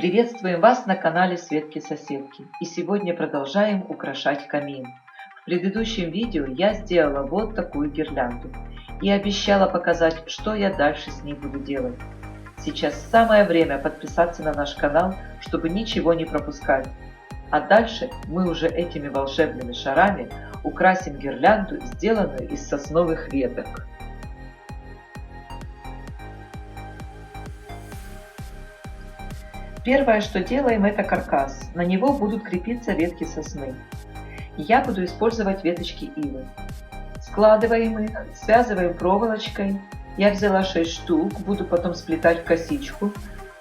Приветствуем вас на канале Светки-соседки, и сегодня продолжаем украшать камин. В предыдущем видео я сделала вот такую гирлянду и обещала показать, что я дальше с ней буду делать. Сейчас самое время подписаться на наш канал, чтобы ничего не пропускать. А дальше мы уже этими волшебными шарами украсим гирлянду, сделанную из сосновых веток. Первое, что делаем, это каркас. На него будут крепиться ветки сосны. Я буду использовать веточки ивы. Складываем их, связываем проволочкой. Я взяла 6 штук, буду потом сплетать в косичку.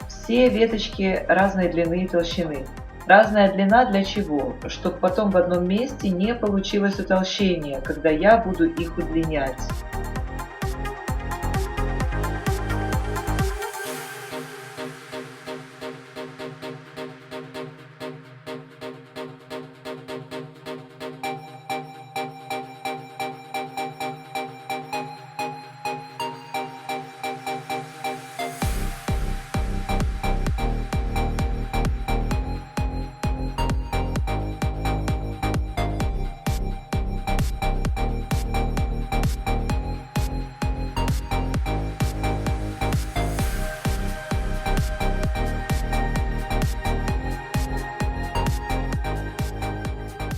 Все веточки разной длины и толщины. Разная длина для чего? Чтобы потом в одном месте не получилось утолщение, когда я буду их удлинять.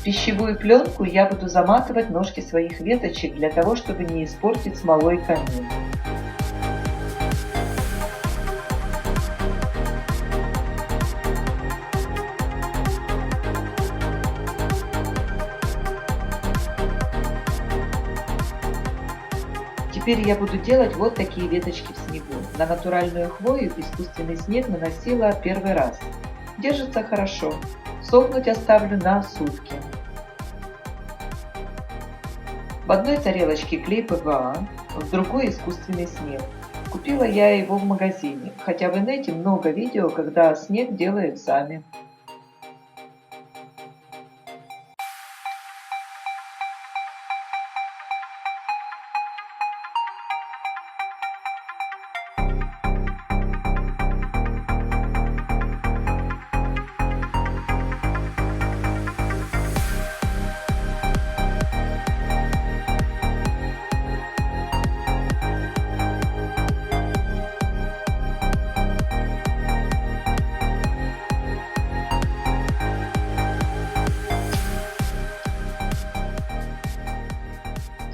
Пищевую пленку я буду заматывать ножки своих веточек для того, чтобы не испортить смолой камин. Теперь я буду делать вот такие веточки в снегу. На натуральную хвою искусственный снег наносила первый раз. Держится хорошо. Сохнуть оставлю на сутки. В одной тарелочке клей ПВА, в другой искусственный снег. Купила я его в магазине, хотя в инете много видео, когда снег делают сами.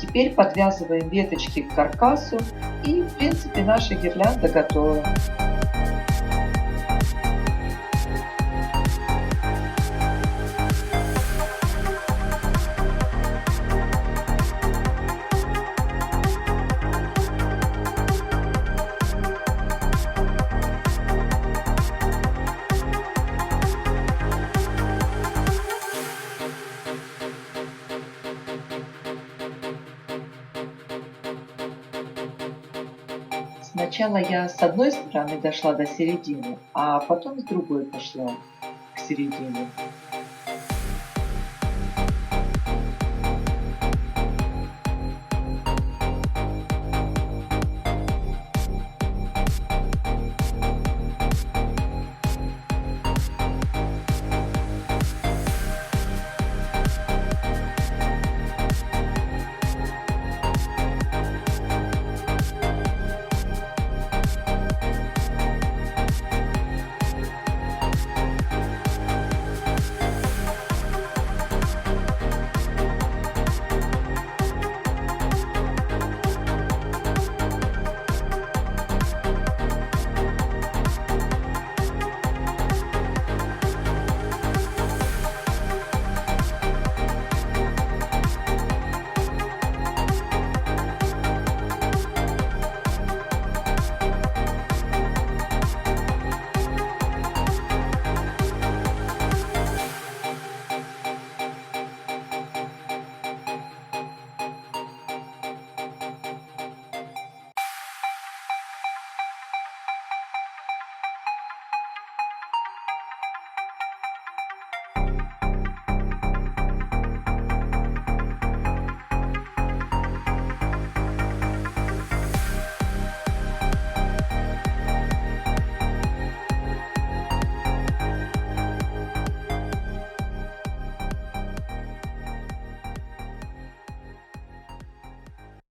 Теперь подвязываем веточки к каркасу, и в принципе наша гирлянда готова. Сначала я с одной стороны дошла до середины, а потом с другой пошла к середине.